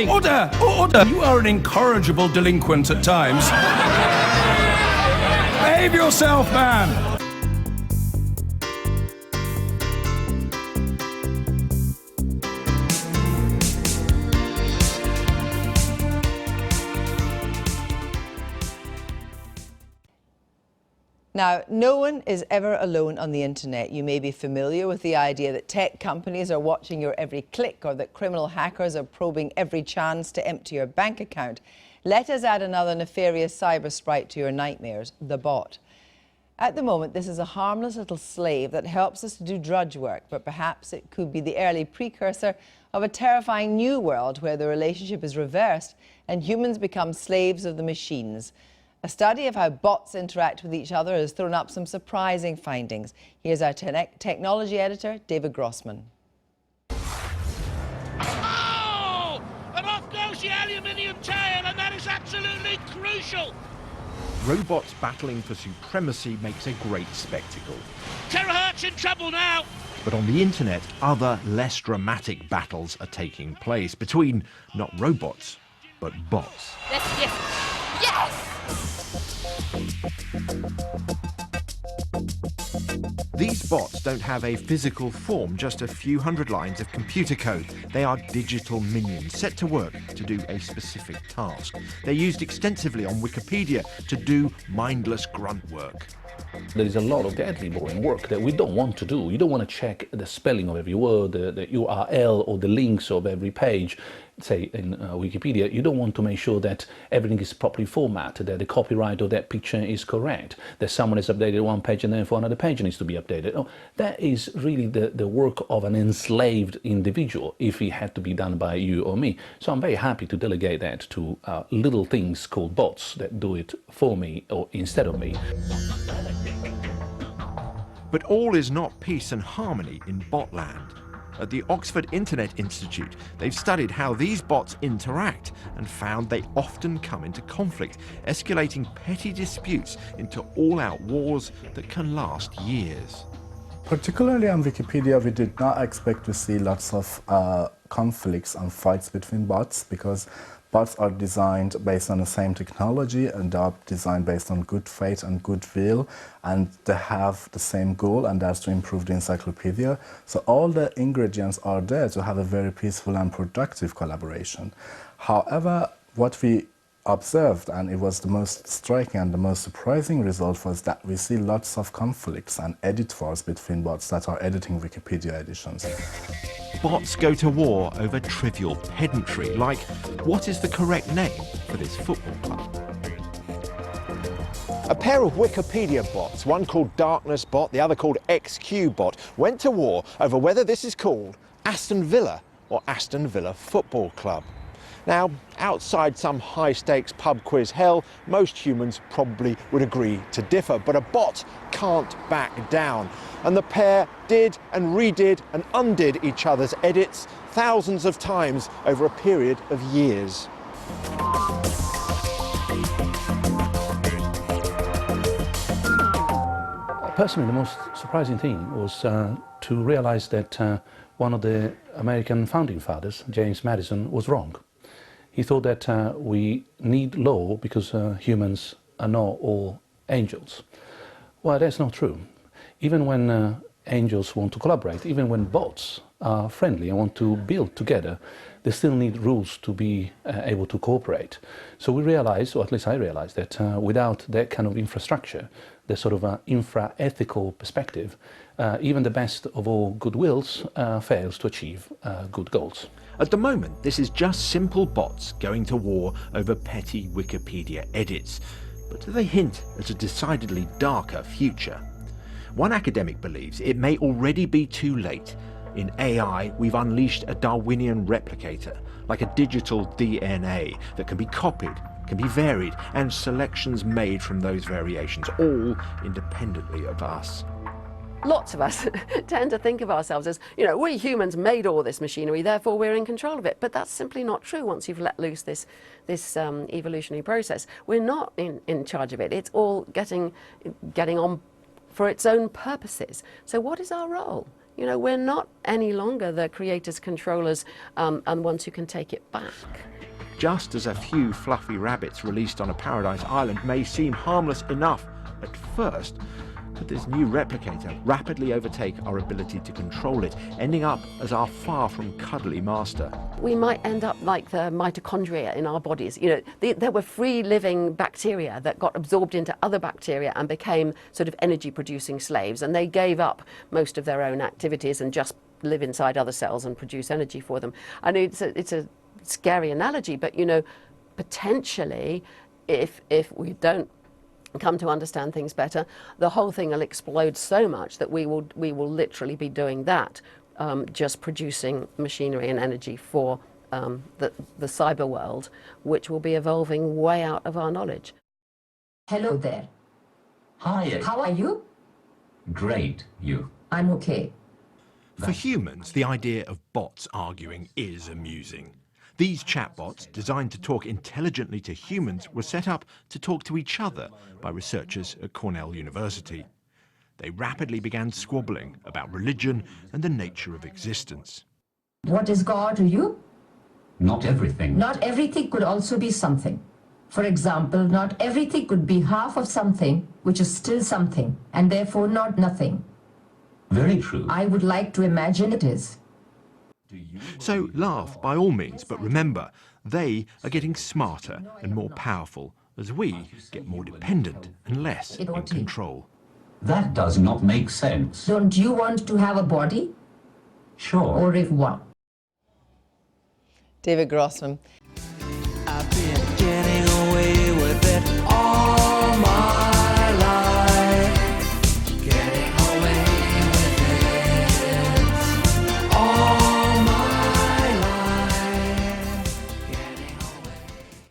Order! Order! You are an incorrigible delinquent at times. Behave yourself, man! Now, no one is ever alone on the internet. You may be familiar with the idea that tech companies are watching your every click, or that criminal hackers are probing every chance to empty your bank account. Let us add another nefarious cyber sprite to your nightmares, the bot. At the moment, this is a harmless little slave that helps us to do drudge work, but perhaps it could be the early precursor of a terrifying new world where the relationship is reversed and humans become slaves of the machines. A study of how bots interact with each other has thrown up some surprising findings. Here's our technology editor, David Grossman. Oh! And off goes the aluminium tail, and that is absolutely crucial. Robots battling for supremacy makes a great spectacle. Terahert's in trouble now. But on the internet, other, less dramatic battles are taking place between not robots, but bots. Yes! Yes! These bots don't have a physical form, just a few hundred lines of computer code. They are digital minions set to work to do a specific task. They're used extensively on Wikipedia to do mindless grunt work. There is a lot of deadly boring work that we don't want to do. You don't want to check the spelling of every word, the URL or the links of every page. Say in Wikipedia, you don't want to make sure that everything is properly formatted, that the copyright of that picture is correct, that someone has updated one page and then for another page needs to be updated. No, that is really the work of an enslaved individual if it had to be done by you or me. So I'm very happy to delegate that to little things called bots that do it for me or instead of me. But all is not peace and harmony in botland. At the Oxford Internet Institute, they've studied how these bots interact and found they often come into conflict, escalating petty disputes into all-out wars that can last years. Particularly on Wikipedia, we did not expect to see lots of conflicts and fights between bots, because bots are designed based on the same technology and are designed based on good faith and goodwill, and they have the same goal, and that's to improve the encyclopedia. So all the ingredients are there to have a very peaceful and productive collaboration. However, what we observed, and it was the most striking and the most surprising result, was that we see lots of conflicts and edit wars between bots that are editing Wikipedia editions. Bots go to war over trivial pedantry, like what is the correct name for this football club? A pair of Wikipedia bots, one called Darkness Bot, the other called XQ Bot, went to war over whether this is called Aston Villa or Aston Villa Football Club. Now, outside some high-stakes pub quiz hell, most humans probably would agree to differ, but a bot can't back down. And the pair did and redid and undid each other's edits thousands of times over a period of years. Personally, the most surprising thing was to realize that one of the American founding fathers, James Madison, was wrong. He thought that we need law because humans are not all angels. Well, that's not true. Even when angels want to collaborate, even when bots are friendly and want to build together, they still need rules to be able to cooperate. So we realized, or at least I realized, that without that kind of infrastructure, the sort of infra-ethical perspective, even the best of all goodwills fails to achieve good goals. At the moment, this is just simple bots going to war over petty Wikipedia edits. But do they hint at a decidedly darker future? One academic believes it may already be too late. In AI, we've unleashed a Darwinian replicator, like a digital DNA that can be copied, can be varied, and selections made from those variations, all independently of us. Lots of us tend to think of ourselves as, you know, we humans made all this machinery, therefore we're in control of it. But that's simply not true once you've let loose this evolutionary process. We're not in charge of it. It's all getting on for its own purposes. So what is our role? You know, we're not any longer the creators, controllers, and ones who can take it back. Just as a few fluffy rabbits released on a paradise island may seem harmless enough at first, could this new replicator rapidly overtake our ability to control it, ending up as our far from cuddly master? We might end up like the mitochondria in our bodies. You know, there were free-living bacteria that got absorbed into other bacteria and became sort of energy-producing slaves, and they gave up most of their own activities and just live inside other cells and produce energy for them. I know it's a scary analogy, but you know, potentially, if we don't come to understand things better, the whole thing will explode so much that we will literally be doing that, just producing machinery and energy for the cyber world, which will be evolving way out of our knowledge. Hello there. Hi. How are you? Great. You? I'm okay. For humans, the idea of bots arguing is amusing. These chatbots, designed to talk intelligently to humans, were set up to talk to each other by researchers at Cornell University. They rapidly began squabbling about religion and the nature of existence. What is God to you? Not everything. Not everything could also be something. For example, not everything could be half of something, which is still something, and therefore not nothing. Very true. I would like to imagine it is. So laugh by all means, but remember, they are getting smarter and more powerful as we get more dependent and less in control. That does not make sense. Don't you want to have a body? Sure. Au revoir. David Grossman. I've been